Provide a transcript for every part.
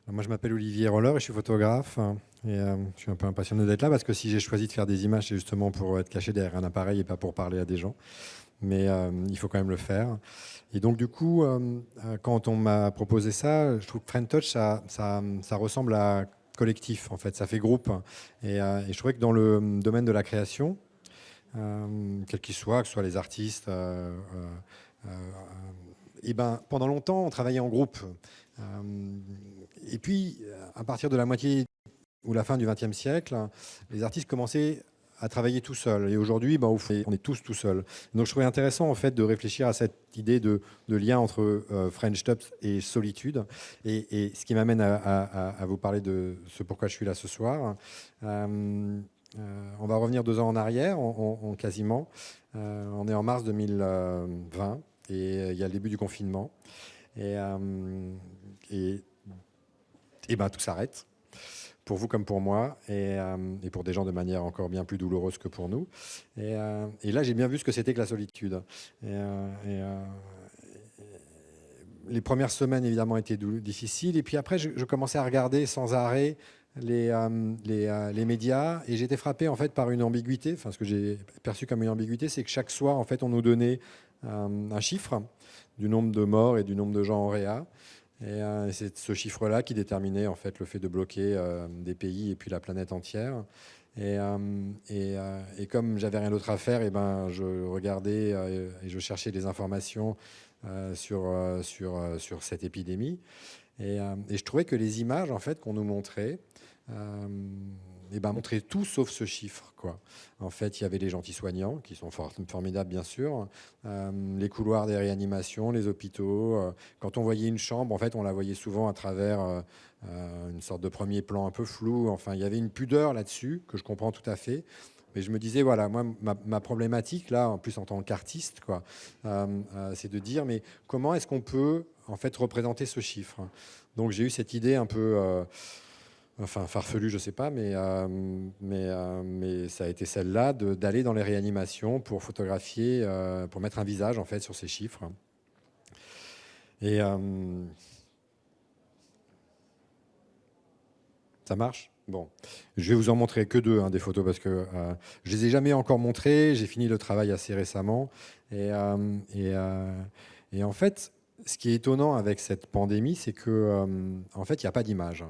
Moi, je m'appelle Olivier Roller et je suis photographe. Je suis un peu impatient d'être là parce que si j'ai choisi de faire des images, c'est justement pour être caché derrière un appareil et pas pour parler à des gens. Mais il faut quand même le faire. Et donc, du coup, quand on m'a proposé ça, je trouve que Friend Touch, ça ressemble à collectif, en fait. Ça fait groupe. Et je trouvais que dans le domaine de la création, quel qu'il soit, que ce soit les artistes, et ben, pendant longtemps, on travaillait en groupe. Et puis, à partir de la moitié ou la fin du XXe siècle, les artistes commençaient à travailler tout seuls. Et aujourd'hui, ben, on est tous tout seuls. Donc, je trouvais intéressant en fait de réfléchir à cette idée de lien entre French Touch et solitude. Et ce qui m'amène à vous parler de ce pourquoi je suis là ce soir. On va revenir 2 ans en arrière, quasiment. On est en mars 2020 et il y a le début du confinement. Et ben, tout s'arrête, pour vous comme pour moi, et pour des gens de manière encore bien plus douloureuse que pour nous. Et là, j'ai bien vu ce que c'était que la solitude. Les premières semaines, évidemment, étaient difficiles. Et puis après, je commençais à regarder sans arrêt les médias, et j'étais frappé en fait par une ambiguïté. Enfin, ce que j'ai perçu comme une ambiguïté, c'est que chaque soir, en fait, on nous donnait un chiffre du nombre de morts et du nombre de gens en réa. Et c'est ce chiffre-là qui déterminait en fait le fait de bloquer des pays et puis la planète entière. Et comme j'avais rien d'autre à faire, et ben je regardais et je cherchais des informations sur cette épidémie. Et je trouvais que les images en fait qu'on nous montrait, et ben, montraient tout sauf ce chiffre, quoi. En fait, il y avait les gentils soignants, qui sont formidables, bien sûr, les couloirs des réanimations, les hôpitaux. Quand on voyait une chambre, en fait, on la voyait souvent à travers une sorte de premier plan un peu flou. Enfin, il y avait une pudeur là-dessus, que je comprends tout à fait. Mais je me disais, voilà, moi, ma problématique, là, en plus en tant qu'artiste, quoi, c'est de dire, mais comment est-ce qu'on peut, en fait, représenter ce chiffre? Donc, j'ai eu cette idée un peu... enfin, farfelu, je ne sais pas, mais ça a été celle-là, d'aller dans les réanimations pour photographier, pour mettre un visage, en fait, sur ces chiffres. Et ça marche? Bon, je vais vous en montrer que 2, hein, des photos, parce que je les ai jamais encore montrées. J'ai fini le travail assez récemment. Et en fait, ce qui est étonnant avec cette pandémie, c'est que en fait, il n'y a pas d'image.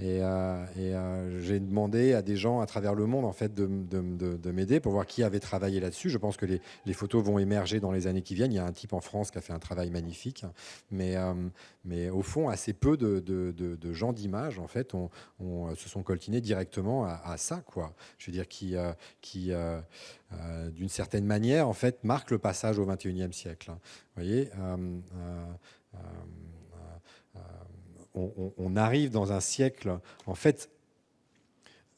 J'ai demandé à des gens à travers le monde en fait, de m'aider pour voir qui avait travaillé là-dessus. Je pense que les photos vont émerger dans les années qui viennent. Il y a un type en France qui a fait un travail magnifique. Mais au fond, assez peu de gens d'images en fait, se sont coltinés directement à ça, quoi. Je veux dire, qui d'une certaine manière, en fait, marque le passage au XXIe siècle. Vous voyez, on arrive dans un siècle, en fait,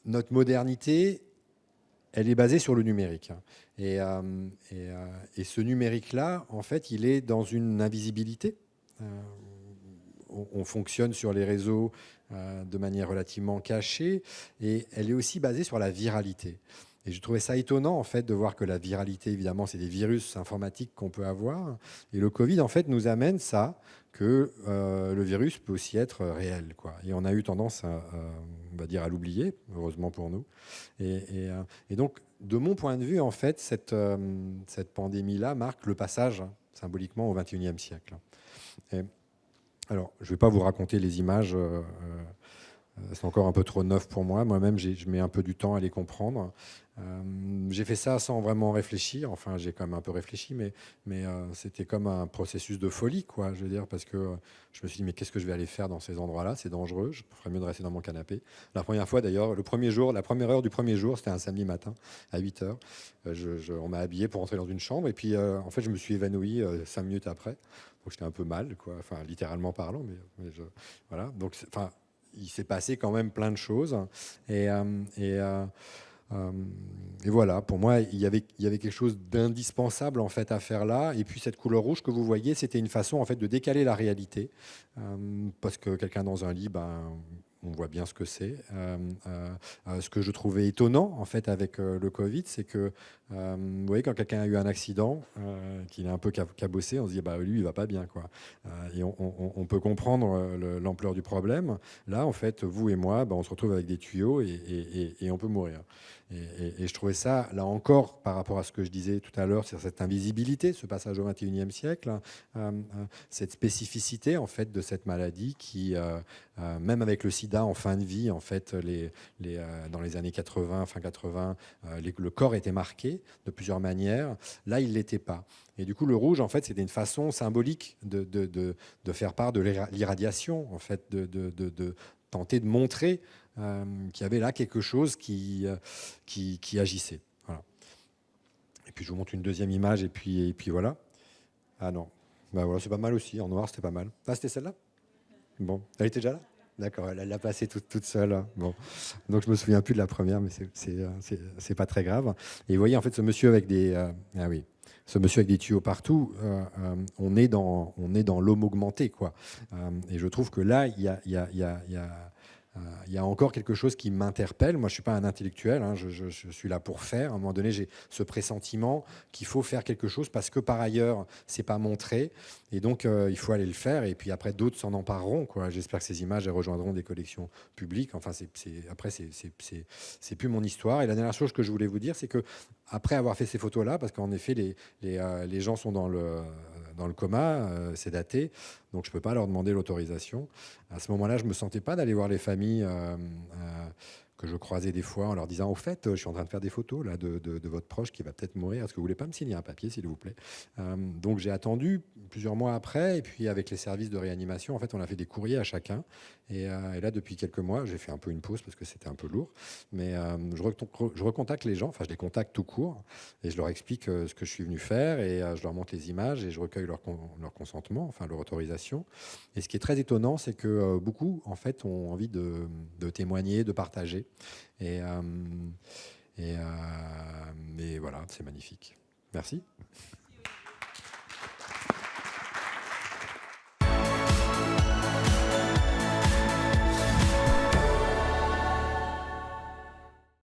notre modernité, elle est basée sur le numérique. Et ce numérique-là, en fait, il est dans une invisibilité. On fonctionne sur les réseaux de manière relativement cachée, et elle est aussi basée sur la viralité. Et je trouvais ça étonnant, en fait, de voir que la viralité, évidemment, c'est des virus informatiques qu'on peut avoir. Et le Covid, en fait, nous amène ça, que le virus peut aussi être réel, quoi. Et on a eu tendance, on va dire, à l'oublier, heureusement pour nous. Et donc, de mon point de vue, en fait, cette pandémie-là marque le passage, symboliquement, au XXIe siècle. Alors, je ne vais pas vous raconter les images. C'est encore un peu trop neuf pour moi. Moi-même, je mets un peu du temps à les comprendre. J'ai fait ça sans vraiment réfléchir. Enfin, j'ai quand même un peu réfléchi, mais c'était comme un processus de folie, quoi. Je veux dire, parce que je me suis dit, mais qu'est-ce que je vais aller faire dans ces endroits-là? C'est dangereux. Je ferais mieux de rester dans mon canapé. La première fois, d'ailleurs, la première heure du premier jour, c'était un samedi matin à 8 heures. On m'a habillé pour entrer dans une chambre, et puis en fait, je me suis évanoui 5 minutes après. Donc j'étais un peu mal, quoi. Enfin, littéralement parlant, voilà. Donc, enfin, il s'est passé quand même plein de choses. Et voilà, pour moi, il y avait quelque chose d'indispensable en fait à faire là. Et puis cette couleur rouge que vous voyez, c'était une façon en fait de décaler la réalité, parce que quelqu'un dans un lit, ben on voit bien ce que c'est. Ce que je trouvais étonnant, en fait, avec le Covid, c'est que, vous voyez, quand quelqu'un a eu un accident, qu'il est un peu cabossé, on se dit, bah, lui, il va pas bien, quoi. Et on peut comprendre l'ampleur du problème. Là, en fait, vous et moi, bah, on se retrouve avec des tuyaux et on peut mourir. Et je trouvais ça, là encore, par rapport à ce que je disais tout à l'heure, sur cette invisibilité, ce passage au XXIe siècle, hein, cette spécificité, en fait, de cette maladie qui, même avec le sida en fin de vie, en fait, dans les années 80, fin 80, le corps était marqué de plusieurs manières. Là, il ne l'était pas. Et du coup, le rouge, en fait, c'était une façon symbolique de faire part de l'irradiation, en fait, de tenter de montrer qu'il y avait là quelque chose qui agissait. Voilà. Et puis, je vous montre une deuxième image, et puis voilà. Ah non. Bah voilà, c'est pas mal aussi. En noir, c'était pas mal. Ah, c'était celle-là? Bon. Elle était déjà là? D'accord, elle l'a passée toute seule, hein. Bon. Donc, je me souviens plus de la première, mais c'est pas très grave. Et vous voyez, en fait, ce monsieur avec des... ah oui. Ce monsieur avec des tuyaux partout, on est dans l'homme augmenté, quoi. Et je trouve que là, il y a encore quelque chose qui m'interpelle. Moi, je ne suis pas un intellectuel, hein, je suis là pour faire. À un moment donné, j'ai ce pressentiment qu'il faut faire quelque chose parce que par ailleurs, ce n'est pas montré. Et donc, il faut aller le faire. Et puis après, d'autres s'en empareront, quoi. J'espère que ces images elles rejoindront des collections publiques. Enfin, après, c'est plus mon histoire. Et la dernière chose que je voulais vous dire, c'est que après avoir fait ces photos-là, parce qu'en effet, les gens sont dans le coma, c'est daté, donc je ne peux pas leur demander l'autorisation. À ce moment-là, je ne me sentais pas d'aller voir les familles que je croisais des fois en leur disant, au fait, je suis en train de faire des photos là, de votre proche qui va peut-être mourir. Est-ce que vous voulez pas me signer un papier, s'il vous plaît? Donc j'ai attendu plusieurs mois après, et puis avec les services de réanimation, en fait, on a fait des courriers à chacun. Et là, depuis quelques mois, j'ai fait un peu une pause parce que c'était un peu lourd. Mais je recontacte les gens, enfin je les contacte tout court, et je leur explique ce que je suis venu faire, et je leur montre les images, et je recueille leur consentement, enfin leur autorisation. Et ce qui est très étonnant, c'est que beaucoup, en fait, ont envie de témoigner, de partager. Et, et voilà, c'est magnifique. Merci.